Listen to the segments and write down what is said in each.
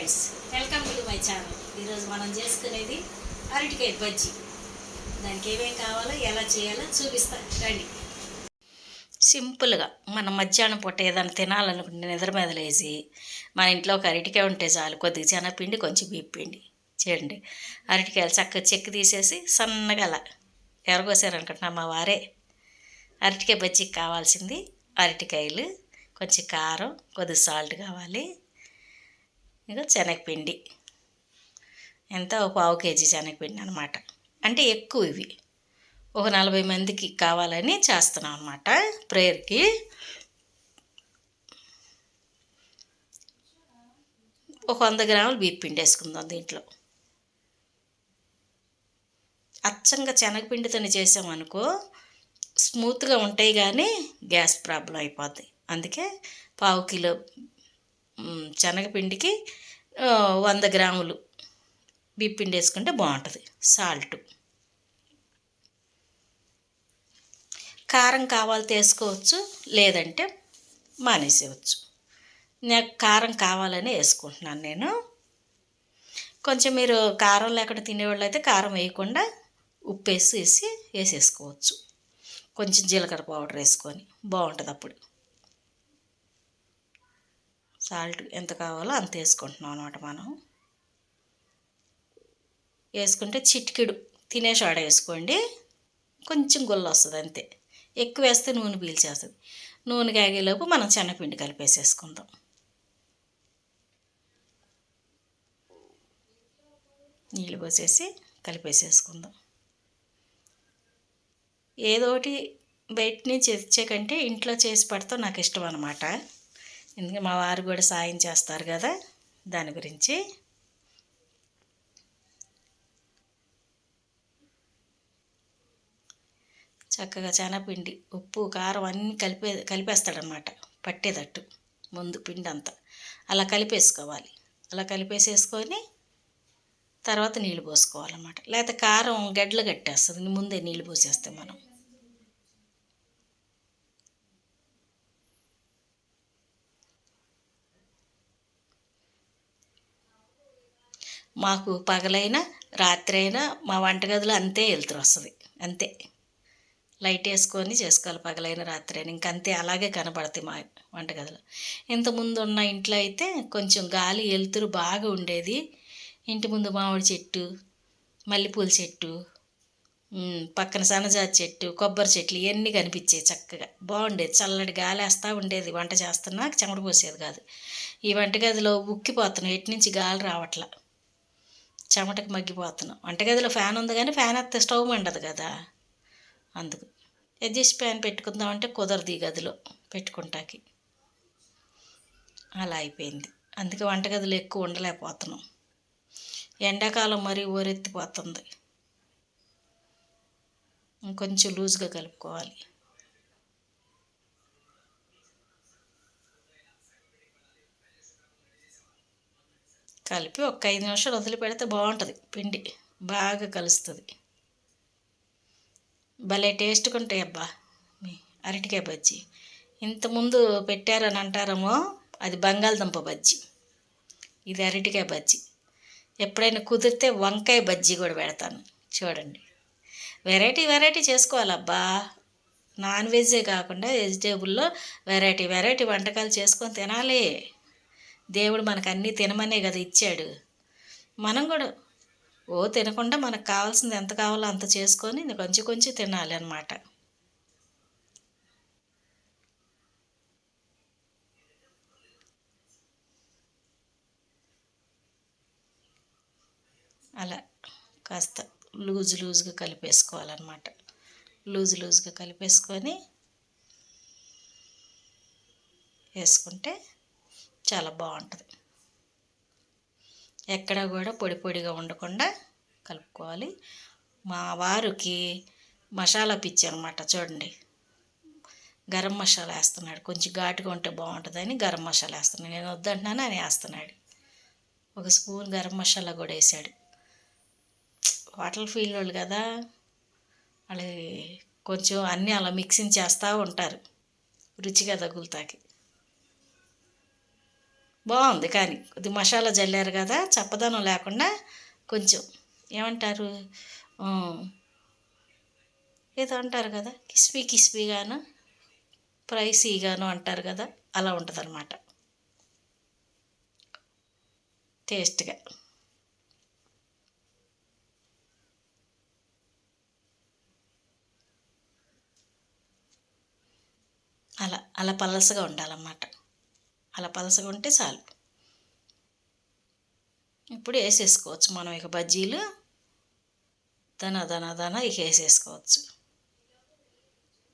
Friends, welcome to my channel. ఈరోజు మనం చేసుకునేది అరటికాయ బజ్జీ. దానికి ఏమేమి కావాలో ఎలా చేయాలో చూపిస్తాను రండి. సింపుల్గా మనం మధ్యాహ్నం పూట ఏదైనా తినాలనుకుంటే నిద్ర మీద లేచి మన ఇంట్లో ఒక అరటికాయ ఉంటే చాలు. కొద్దిగా శనగపిండి, కొంచెం బియ్యం పిండి చేయండి. అరటికాయలు చక్కగా చెక్కు తీసేసి సన్నగా అలా ఎరగోసారనుకుంటున్నా మా వారే. అరటికాయ బజ్జీకి కావాల్సింది అరటికాయలు, కొంచెం కారం, కొద్దిగా సాల్ట్ కావాలి. ఇక శనగపిండి ఎంత, ఒక పావు కేజీ శనగపిండి అనమాట. అంటే ఎక్కువ ఇవి ఒక 40 మందికి కావాలని చేస్తున్నాం అనమాట ప్రేయర్కి. ఒక 100 గ్రాములు బియ్యం పిండి వేసుకుందాం దీంట్లో. అచ్చంగా శనగపిండితో చేసామనుకో స్మూత్గా ఉంటాయి, కానీ గ్యాస్ ప్రాబ్లం అయిపోద్ది. అందుకే పావు కిలో శనగపిండికి 100 గ్రాములు బియ్యం పిండి వేసుకుంటే బాగుంటుంది. సాల్ట్, కారం కావాలి వేసుకోవచ్చు, లేదంటే మానేసేయచ్చు. నాకు కారం కావాలని వేసుకుంటున్నాను నేను. కొంచెం మీరు కారం లేకుండా తినేవాళ్ళు అయితే కారం వేయకుండా ఉప్పు వేసేసుకోవచ్చు. కొంచెం జీలకర్ర పౌడర్ వేసుకొని బాగుంటుంది అప్పుడు. సాల్ట్ ఎంత కావాలో అంత వేసుకుంటున్నాం అనమాట మనం. వేసుకుంటే చిటికెడు తినే సోడా వేసుకోండి, కొంచెం గుల్ల వస్తుంది అంతే. ఎక్కువ వేస్తే నూనె పీల్చేస్తుంది. నూనె కాగేలోపు మనం శనగపిండి కలిపేసేసుకుందాం. నీళ్ళు పోసేసి కలిపేసేసుకుందాం. ఏదోటి బయట నుంచి తెచ్చే కంటే ఇంట్లో చేసి పెడతాం నాకు ఇష్టం అనమాట. ఎందుకంటే మా వారు కూడా సాయం చేస్తారు కదా, దాని గురించి. చక్కగా శనగపిండి, ఉప్పు, కారం అన్నీ కలిపేస్తాడనమాట పట్టేటట్టు ముందు పిండి అంతా. అలా కలిపేసుకోవాలి. అలా కలిపేసేసుకొని తర్వాత నీళ్ళు పోసుకోవాలన్నమాట. లేకపోతే కారం గడ్డలు కట్టేస్తుంది ముందే నీళ్ళు పోసేస్తే మనం. మాకు పగలైనా రాత్రి అయినా మా వంటగదిలో అంతే వెలుతురు వస్తుంది, అంతే. లైట్ వేసుకొని చేసుకోవాలి పగలైన రాత్రి అయినా, ఇంకంతే అలాగే కనబడతాయి మా వంటగదిలో. ఇంతకుముందు ఉన్న ఇంట్లో అయితే కొంచెం గాలి వెలుతురు బాగా ఉండేది. ఇంటి ముందు మామిడి చెట్టు, మల్లెపూల చెట్టు, పక్కన సన్నజాతి చెట్టు, కొబ్బరి చెట్లు ఇవన్నీ కనిపించేవి. చక్కగా బాగుండేది, చల్లటి గాలి వేస్తూ ఉండేది. వంట చేస్తున్నా చెమట పోసేది కాదు. ఈ వంటగదిలో ఉక్కిపోతున్నాం, ఎటు నుంచి గాలి రావట్లా, చెమటకి మగ్గిపోతున్నాం. వంటగదిలో ఫ్యాన్ ఉంది కానీ ఫ్యాన్ వేస్తే స్టవ్ మండదు కదా, అందుకు. ఎగ్జిస్ట్ ఫ్యాన్ పెట్టుకుందామంటే కుదరదు ఈ గదిలో పెట్టుకుంటాకి. అలా అయిపోయింది. అందుకే వంటగదిలో ఎక్కువ ఉండలేకపోతున్నాం. ఎండాకాలం మరీ ఊరెత్తిపోతుంది. ఇంకొంచెం లూజ్గా కలుపుకోవాలి. కలిపి ఒక 5 నిమిషాలు వదిలిపెడితే బాగుంటుంది. పిండి బాగా కలుస్తుంది. భలే టేస్ట్గా ఉంటాయి అబ్బా మీ అరటికాయ బజ్జీ. ఇంతకుముందు పెట్టారని అంటారేమో, అది బంగాళదుంప బజ్జీ, ఇది అరటికాయ బజ్జీ. ఎప్పుడైనా కుదిరితే వంకాయ బజ్జీ కూడా పెడతాను చూడండి. వెరైటీ చేసుకోవాలబ్బా. నాన్ వెజ్జే కాకుండా వెజిటేబుల్లో వెరైటీ వంటకాలు చేసుకొని తినాలి. దేవుడు మనకు అన్నీ తినమనే కదా ఇచ్చాడు. మనం కూడా తినకుండా మనకు కావాల్సింది ఎంత కావాలో అంత చేసుకొని కొంచెం తినాలి అన్నమాట. అలా కాస్త లూజ్గా కలిపేసుకోవాలన్నమాట. లూజ్గా కలిపేసుకొని వేసుకుంటే చాలా బాగుంటుంది. ఎక్కడ కూడా పొడిగా ఉండకుండా కలుపుకోవాలి. మా వారికి మసాలా పిచ్చి అనమాట చూడండి. గరం మసాలా వేస్తున్నాడు, కొంచెం ఘాటుగా ఉంటే బాగుంటుందని గరం మసాలా వేస్తున్నాడు. నేను వద్దంటున్నాను అని వేస్తున్నాడు. ఒక స్పూన్ గరం మసాలా కూడా వేసాడు. హోటల్ ఫీల్డ్ వాళ్ళు కదా, వాళ్ళు కొంచెం అన్నీ అలా మిక్సింగ్ చేస్తూ ఉంటారు రుచిగా తగులుతాకి. బాగుంది. కానీ ఇది మసాలా జల్లారు కదా, చప్పదనం లేకుండా కొంచెం ఏమంటారు, ఏదో అంటారు కదా, కిస్పీగాను ప్రైసీగాను అంటారు కదా, అలా ఉంటుంది అన్నమాట టేస్ట్గా. అలా అలా పలసగా ఉండాలన్నమాట. అలా పలసగా ఉంటే చాలు. ఇప్పుడు వేసేసుకోవచ్చు మనం ఇక బజ్జీలు దన ఇక వేసేసుకోవచ్చు.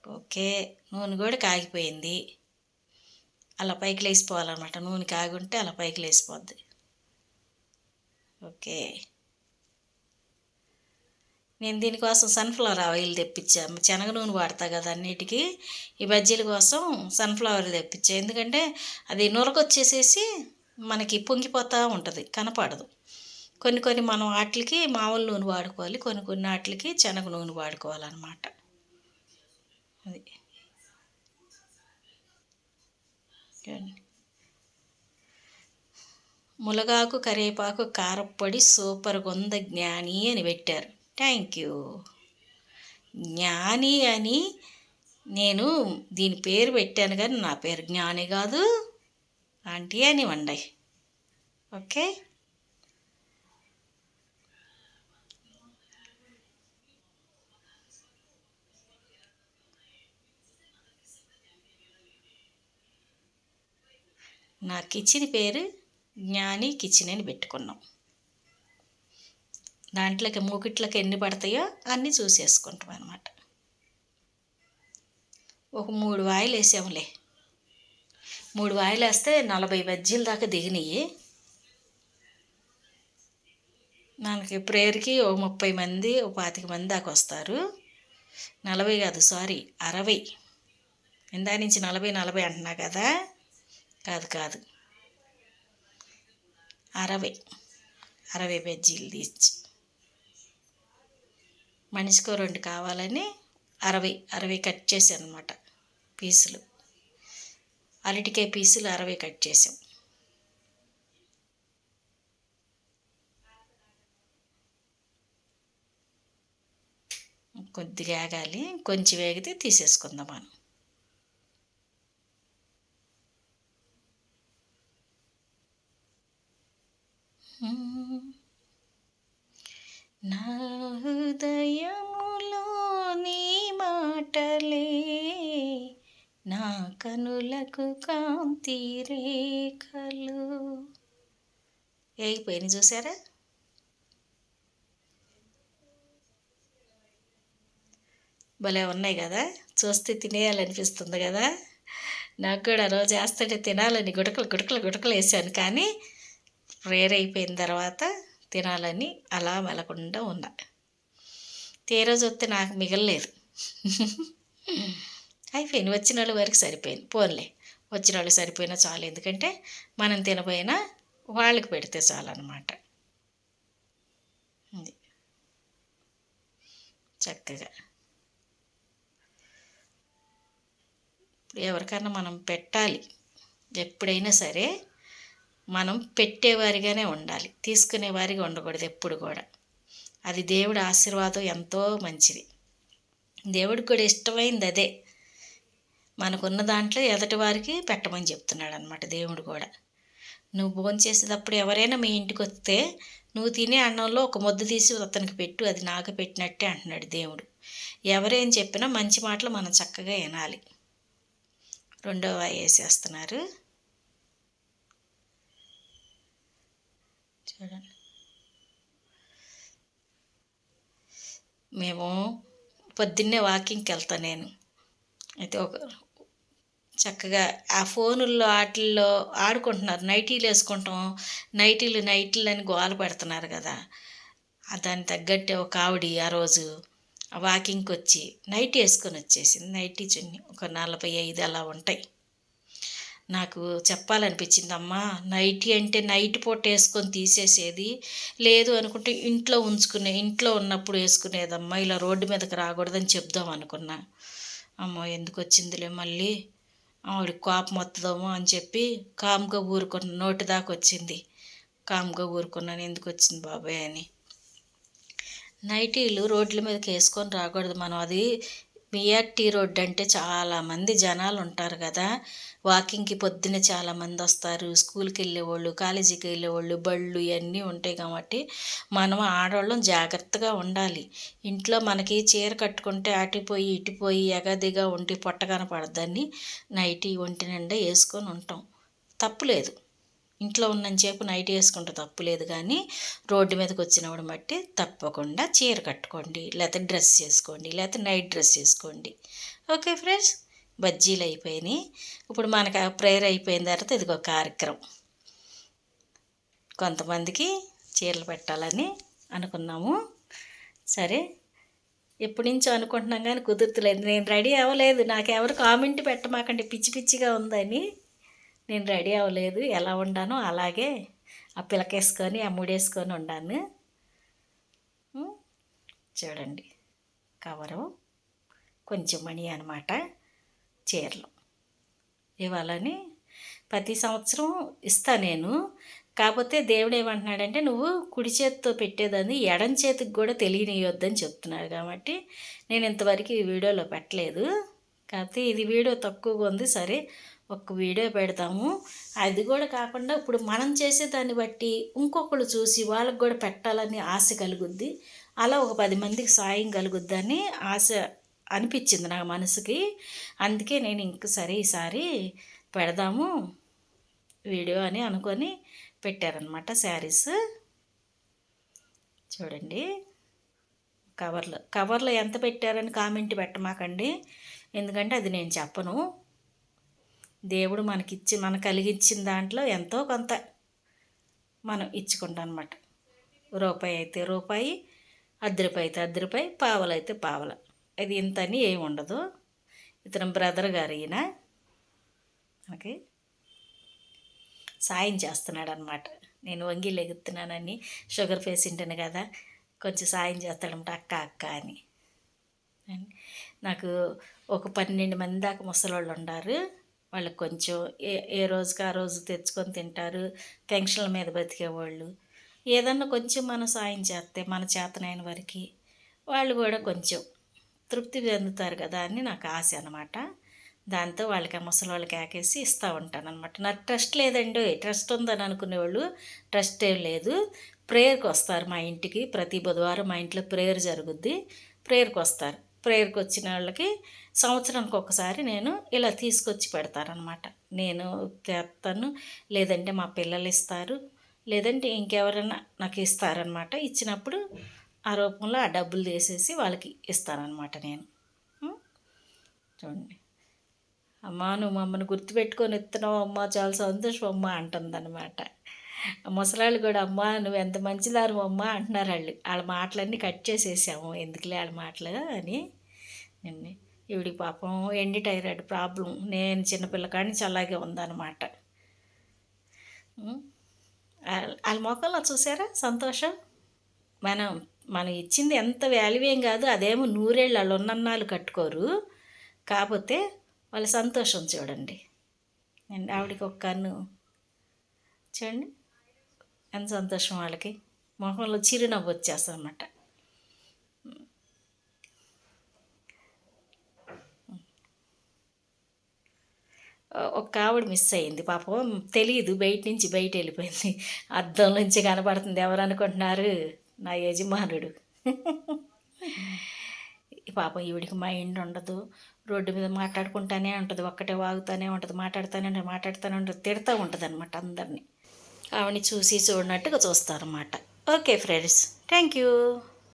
ఓకే, నూనె కూడా కాగిపోయింది. అలా పైకి లేసిపోవాలన్నమాట. నూనె కాగుంటే అలా పైకి లేసిపోద్ది. ఓకే, నేను దీనికోసం సన్ఫ్లవర్ ఆయిల్ తెప్పించాను. శనగ నూనె వాడతా కదా అన్నిటికీ, ఈ బజ్జీల కోసం సన్ఫ్లవర్ తెప్పించా. ఎందుకంటే అది నురకొచ్చేసేసి మనకి పొంగిపోతూ ఉంటుంది, కనపడదు. కొన్ని కొన్ని మనం వాటికి మామూలు నూనె వాడుకోవాలి, కొన్ని కొన్ని వాటికి శనగ నూనె వాడుకోవాలన్నమాట. అది ములగాకు కరివేపాకు కారప్పొడి సూపర్గా ఉంది జ్ఞాని అని పెట్టారు. Thank you. జ్ఞాని అని నేను దీని పేరు పెట్టాను, కానీ నా పేరు జ్ఞాని కాదు, ఆంటీ అని వండాయి. ఓకే, నా కిచెన్ పేరు జ్ఞాని కిచెన్ అని పెట్టుకున్నాం. దాంట్లోకి మూకిట్లకి ఎన్ని పడతాయో అన్నీ చూసేసుకుంటాం అన్నమాట. ఒక 3 వాయిలు వేసాములే. 3 వాయిలు వేస్తే 40 బజ్జీల దాకా దిగినాయి. మనకి ప్రేయర్కి ఓ 30 మంది, ఓ 25 మంది దాకా వస్తారు. 40 కాదు, సారీ 60. ఇందా నుంచి 40 అంటున్నా కదా, కాదు 60 బజ్జీలు తీసి మనిషికో 2 కావాలని 60 కట్ చేశాను అనమాట. పీసులు, అరటికాయ పీసులు 60 కట్ చేసాం. కొద్దిగా ఆగాలి, కొంచెం వేగితే తీసేసుకుందాం మనం. నా హృదయములో నీ మాటలే, నా కనులకు కాంతి రేఖలు. వేగిపోయినాయి చూసారా? భలే ఉన్నాయి కదా, చూస్తే తినేయాలనిపిస్తుంది కదా. నాకు కూడా రోజు వేస్తుంటే తినాలని గుటకలు వేసాను, కానీ ప్రేయర్ అయిపోయిన తర్వాత తినాలని అలా మెలకుండా ఉన్నా. రోజు వస్తే నాకు మిగలలేదు. అయిపోయింది, వచ్చిన వాళ్ళ వరకు సరిపోయింది. పోన్లే, వచ్చిన వాళ్ళు సరిపోయినా చాలు, ఎందుకంటే మనం తినపోయినా వాళ్ళకి పెడితే చాలు అన్నమాట. అది చక్కగా ఎవరికన్నా మనం పెట్టాలి, ఎప్పుడైనా సరే మనం పెట్టేవారిగానే ఉండాలి, తీసుకునేవారిగా ఉండకూడదు ఎప్పుడు కూడా. అది దేవుడి ఆశీర్వాదం, ఎంతో మంచిది. దేవుడికి కూడా ఇష్టమైంది అదే. మనకున్న దాంట్లో ఎదటి వారికి పెట్టమని చెప్తున్నాడు అనమాట దేవుడు కూడా. నువ్వు భోంచేసేటప్పుడు ఎవరైనా మీ ఇంటికి వస్తే నువ్వు తినే అన్నంలో ఒక ముద్ద తీసి అతనికి పెట్టు, అది నాకు పెట్టినట్టే అంటున్నాడు దేవుడు. ఎవరేం చెప్పినా మంచి మాటలు మనం చక్కగా వినాలి. 2వ వాయి వేసేస్తున్నారు చూడండి. మేము పొద్దున్నే వాకింగ్కి వెళ్తాను నేను. అయితే ఒక చక్కగా ఆ ఫోనుల్లో వాటిల్లో ఆడుకుంటున్నారు, నైటీలు వేసుకుంటాం, నైటీలు అని గోల పెడుతున్నారు కదా. దానికి తగ్గట్టే ఒక ఆవిడ ఆ రోజు వాకింగ్కి వచ్చి నైటీ వేసుకొని వచ్చేసింది. నైటీ చున్నీ ఒక 45 అలా ఉంటాయి. నాకు చెప్పాలనిపించింది, అమ్మా నైటీ అంటే నైట్ పూట వేసుకొని తీసేసేది, లేదు అనుకుంటే ఇంట్లో ఉన్నప్పుడు వేసుకునేదమ్మా, ఇలా రోడ్డు మీదకి రాకూడదని చెప్దాం అనుకున్నా. అమ్మో ఎందుకు వచ్చిందిలే మళ్ళీ, ఆవిడకి కోపం వస్తుందేమో అని చెప్పి కామ్గా ఊరుకున్న, నోటి దాకా వచ్చింది. కామ్గా ఊరుకున్నాను, ఎందుకు వచ్చింది బాబాయ్ అని. నైటీలు రోడ్ల మీదకి వేసుకొని రాకూడదు మనం. అది బిఆర్టీ రోడ్డు అంటే చాలామంది జనాలు ఉంటారు కదా, వాకింగ్కి పొద్దున్నే చాలామంది వస్తారు, స్కూల్కి వెళ్ళేవాళ్ళు, కాలేజీకి వెళ్ళేవాళ్ళు, బళ్ళు ఇవన్నీ ఉంటాయి కాబట్టి మనం ఆడవాళ్ళం జాగ్రత్తగా ఉండాలి. ఇంట్లో మనకి చీర కట్టుకుంటే అటుపోయి ఇటుపోయి ఎగదిగా ఉండి పొట్ట కనపడద్దని నైటీ ఒంటి నిండా వేసుకొని ఉంటాం, తప్పులేదు. ఇంట్లో ఉన్నంతసేపు నైట్ వేసుకుంటే తప్పులేదు, కానీ రోడ్డు మీదకి వచ్చినప్పుడు బట్టి తప్పకుండా చీర కట్టుకోండి, లేకపోతే డ్రెస్ చేసుకోండి, లేకపోతే నైట్ డ్రెస్ చేసుకోండి. ఓకే ఫ్రెండ్స్, బజ్జీలు అయిపోయినాయి. ఇప్పుడు మనకు ప్రేయర్ అయిపోయిన తర్వాత ఇదిగో కార్యక్రమం. కొంతమందికి చీరలు పెట్టాలని అనుకున్నాము. సరే, ఎప్పటి నుంచో అనుకుంటున్నాం కానీ కుదురుతులేదు. నేను రెడీ అవ్వలేదు, నాకెవరు కామెంట్ పెట్టమాకండి పిచ్చి పిచ్చిగా ఉందని. నేను రెడీ అవ్వలేదు, ఎలా ఉండానో అలాగే ఆ పిలకేసుకొని ఆ ముడేసుకొని ఉండాను. చూడండి, కవరు కొంచెం మణి అనమాట, చీరలు ఇవ్వాలని ప్రతి సంవత్సరం ఇస్తా నేను. కాకపోతే దేవుడు ఏమంటున్నాడంటే, నువ్వు కుడి చేతితో పెట్టేదాన్ని ఎడం చేతికి కూడా తెలియనియొద్దని చెప్తున్నాడు. కాబట్టి నేను ఇంతవరకు ఈ వీడియోలో పెట్టలేదు. కాకపోతే ఇది వీడియో తక్కువగా ఉంది, సరే ఒక వీడియో పెడతాము. అది కూడా కాకుండా ఇప్పుడు మనం చేసేదాన్ని బట్టి ఇంకొకరు చూసి వాళ్ళకి కూడా పెట్టాలని ఆశ కలుగుద్ది. అలా ఒక 10 మందికి సాయం కలుగుద్దని ఆశ అనిపించింది నా మనసుకి. అందుకే నేను ఇంక సరే ఈసారి పెడదాము వీడియో అని అనుకొని పెట్టారనమాట. శారీస్ చూడండి, కవర్లో ఎంత పెట్టారని కామెంట్ పెట్టమాకండి, ఎందుకంటే అది నేను చెప్పను. దేవుడు మనకు కలిగించిన దాంట్లో ఎంతో కొంత మనం ఇచ్చుకుంటాం అనమాట. రూపాయి అయితే రూపాయి, ₹10 అయితే ₹10, పావలు అయితే పావల. అది ఇంత అని ఏమి ఉండదు. ఇతను బ్రదర్ గారు, ఈయన మనకి సాయం చేస్తున్నాడు అనమాట. నేను వంగి లెగుతున్నానని, షుగర్ పేషెంట్ని కదా, కొంచెం సాయం చేస్తాడంట అక్క అక్క అని. నాకు ఒక 12 మంది దాకా ముసలోళ్ళు ఉన్నారు. వాళ్ళకి కొంచెం ఏ రోజుకి ఆ రోజు తెచ్చుకొని తింటారు, పెన్షన్ల మీద బతికేవాళ్ళు. ఏదన్నా కొంచెం మనం సాయం చేస్తే మన చేతనైన వరకు వాళ్ళు కూడా కొంచెం తృప్తి చెందుతారు కదా అని నాకు ఆశ అనమాట. దాంతో వాళ్ళకి ముసలి వాళ్ళకి ఆకేసి ఇస్తూ ఉంటాను అనమాట. నాకు ట్రస్ట్ లేదండి, ట్రస్ట్ ఉందని అనుకునేవాళ్ళు ట్రస్ట్ ఏం లేదు. ప్రేయర్కి వస్తారు మా ఇంటికి, ప్రతి బుధవారం మా ఇంట్లో ప్రేయర్ జరుగుద్ది. ప్రేయర్కి వస్తారు. ప్రేయర్కి వచ్చిన వాళ్ళకి సంవత్సరానికి ఒకసారి నేను ఇలా తీసుకొచ్చి పెడతారనమాట. నేను తెస్తాను, లేదంటే మా పిల్లలు ఇస్తారు, లేదంటే ఇంకెవరైనా నాకు ఇస్తారనమాట. ఇచ్చినప్పుడు ఆ రూపంలో ఆ డబ్బులు తీసేసి వాళ్ళకి ఇస్తానన్నమాట నేను. చూడండి, అమ్మ నువ్వు మమ్మల్ని గుర్తుపెట్టుకొని ఇస్తున్నావు అమ్మ, చాలా సంతోషం అమ్మ అంటుందన్నమాట. ముసలాళ్ళు కూడా అమ్మ నువ్వు ఎంత మంచిదారు అమ్మ అంటున్నారు. వాళ్ళ మాటలన్నీ కట్ చేసేసాము, ఎందుకులే వాళ్ళ మాటలు అని. నిన్ను ఈవిడికి పాపం ఎండి టైరాయిడ్ ప్రాబ్లం, నేను చిన్నపిల్ల కాడి నుంచి అలాగే ఉందన్నమాట. వాళ్ళ మొక్కల్లో చూసారా సంతోషం. మనం ఇచ్చింది ఎంత వాల్యూ ఏం కాదు, అదేమో 100 ఏళ్ళు వాళ్ళు ఉన్నన్నాళ్ళు కట్టుకోరు, కాకపోతే వాళ్ళ సంతోషం చూడండి. నేను ఆవిడకి ఒక కన్ను చూడండి, ఎంత సంతోషం వాళ్ళకి, మొహంలో చిరునవ్వు వచ్చేస్తుంది అన్నమాట. ఒక ఆవిడ మిస్ అయింది పాపం, తెలియదు, బయట నుంచి బయట వెళ్ళిపోయింది. అద్దం నుంచి కనపడుతుంది. ఎవరు అనుకుంటున్నారు? నా యజమానుడు. పాపం ఈవిడికి మైండ్ ఉండదు, రోడ్డు మీద మాట్లాడుకుంటానే ఉంటుంది, ఒక్కటే వాగుతూనే ఉంటుంది, మాట్లాడుతూనే ఉంటుంది, తిడతా ఉంటుంది అనమాట అందరినీ. ఆవిడని చూసి చూడనట్టుగా చూస్తారన్నమాట. Okay friends, thank you.